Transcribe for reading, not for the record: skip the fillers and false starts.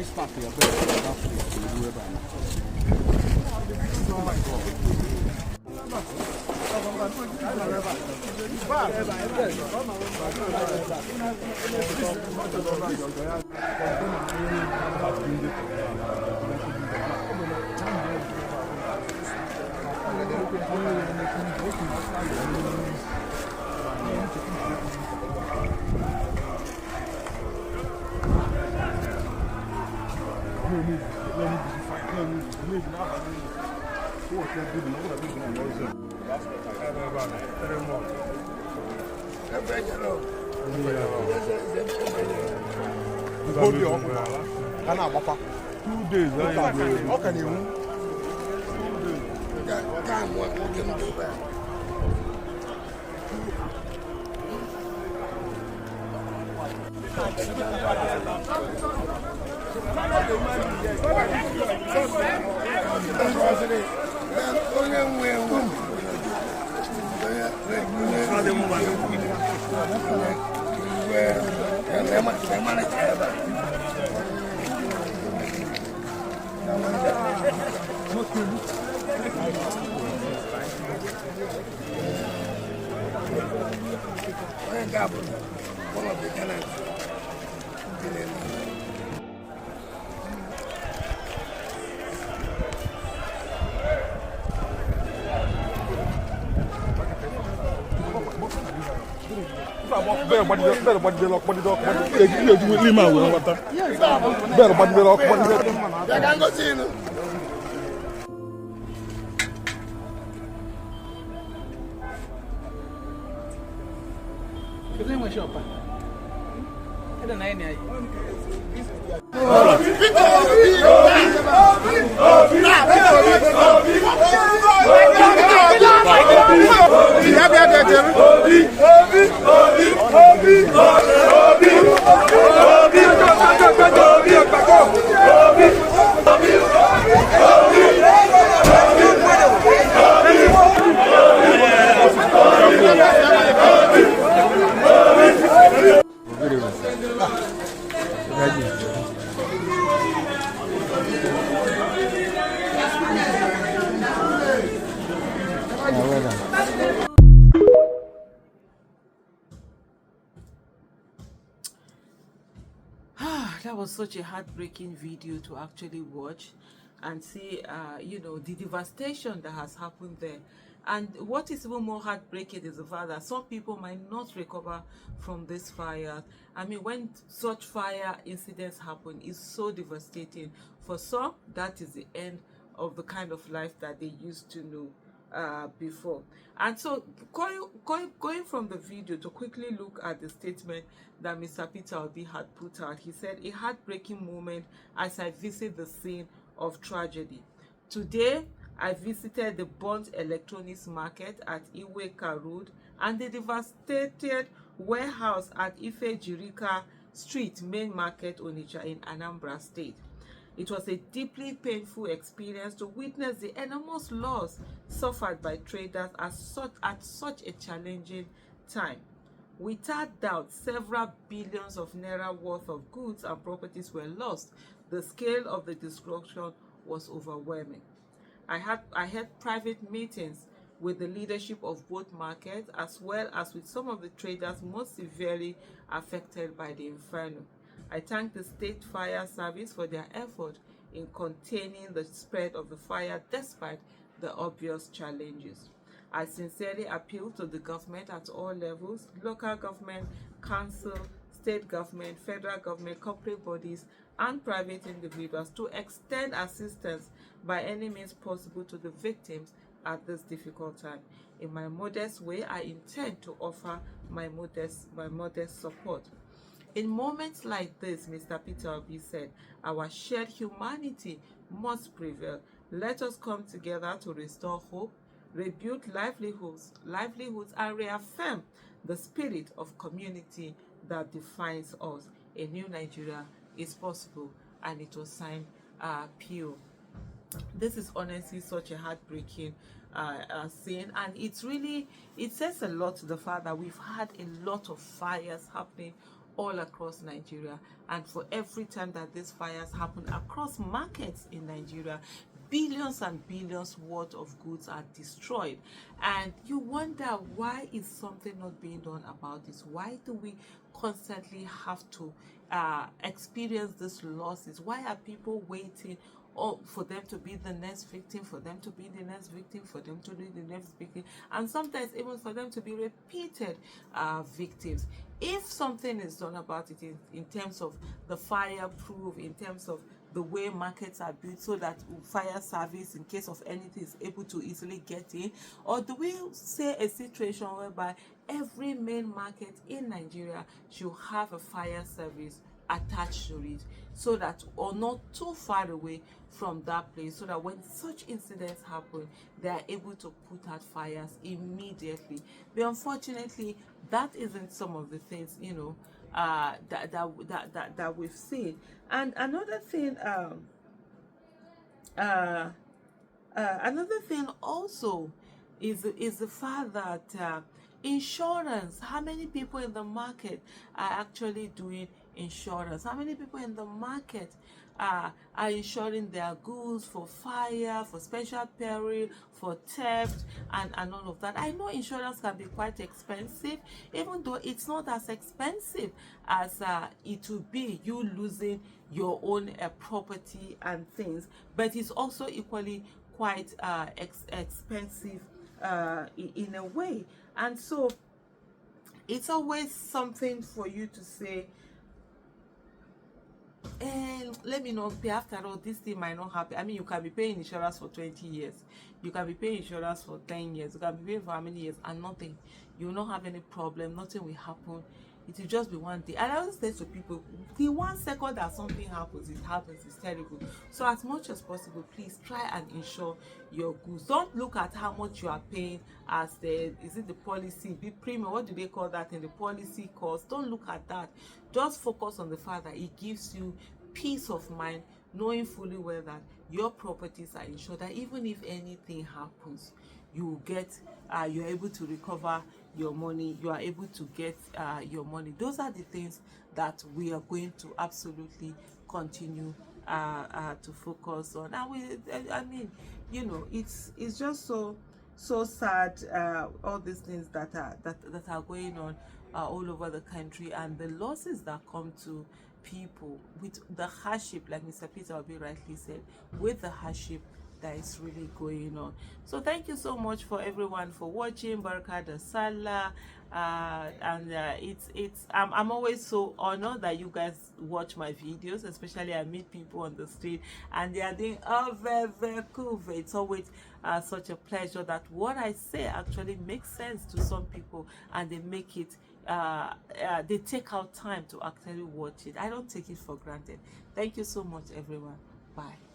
I start here, but oh my God. One of the tenants. That was such a heartbreaking video to actually watch and see, the devastation that has happened there. And what is even more heartbreaking is the fact that some people might not recover from this fire. I mean, when such fire incidents happen, it's so devastating. For some, that is the end of the kind of life that they used to know before. And so going from the video to quickly look at the statement that Mr. Peter Obi had put out. He said, a heartbreaking moment as I visit the scene of tragedy. Today, I visited the burnt electronics market at Iweka Road and the devastated warehouse at Ife Street Main Market, Onitsha in Anambra State. It was a deeply painful experience to witness the enormous loss suffered by traders at such a challenging time. Without doubt, several billions of naira worth of goods and properties were lost. The scale of the destruction was overwhelming. I had private meetings with the leadership of both markets as well as with some of the traders most severely affected by the inferno. I thank the State Fire Service for their effort in containing the spread of the fire despite the obvious challenges. I sincerely appeal to the government at all levels, local government, council, state government, federal government, corporate bodies, and private individuals to extend assistance by any means possible to the victims at this difficult time. In my modest way, I intend to offer my modest support. In moments like this, Mr. Peter Obi said, our shared humanity must prevail. Let us come together to restore hope, rebuild livelihoods, and reaffirm the spirit of community that defines us. A new Nigeria is possible, and it was signed Pio. This is honestly such a heartbreaking scene, and it says a lot to the fact that we've had a lot of fires happening all across Nigeria. And for every time that these fires happen across markets in Nigeria, billions and billions worth of goods are destroyed. And you wonder, why is something not being done about this? Why do we constantly have to experience these losses? Why are people waiting for them to be the next victim, for them to be the next victim, for them to be the next victim, and sometimes even for them to be repeated victims? If something is done about it in terms of the fireproof, in terms of the way markets are built so that fire service, in case of anything, is able to easily get in, or do we say a situation whereby every main market in Nigeria should have a fire service attached to it, so that, or not too far away from that place, so that when such incidents happen, they are able to put out fires immediately? But unfortunately, that isn't some of the things, that we've seen. And uh, another thing also is the fact that insurance. How many people in the market are actually doing insurance? How many people in the market are insuring their goods for fire, for special peril, for theft, and all of that? I know insurance can be quite expensive, even though it's not as expensive as it would be you losing your own property and things, but it's also equally quite expensive in a way. And so it's always something for you to say, and let me not pay. After all, this thing might not happen. I mean, you can be paying insurance for 20 years, you can be paying insurance for 10 years, you can be paying for how many years, and nothing, you will not have any problem, nothing will happen. It will just be one day. And I always say to people, the 1 second that something happens, it happens, it's terrible. So as much as possible, please try and insure your goods. Don't look at how much you are paying as is it the policy, the premium, what do they call that in the policy cost? Don't look at that. Just focus on the fact that it gives you peace of mind, knowing fully well that your properties are insured, that even if anything happens, you will get you're able to recover your money, you are able to get your money. Those are the things that we are going to absolutely continue to focus on. And I mean, it's just so sad, all these things that are going on all over the country, and the losses that come to people with the hardship, like Mr. Peter Obi rightly said, with the hardship that is really going on. So thank you so much for everyone for watching. Baraka da Salah. And I'm always so honored that you guys watch my videos, especially I meet people on the street and they are doing very, very cool. It's always such a pleasure that what I say actually makes sense to some people, and they make it they take out time to actually watch it. I don't take it for granted. Thank you so much, everyone. Bye.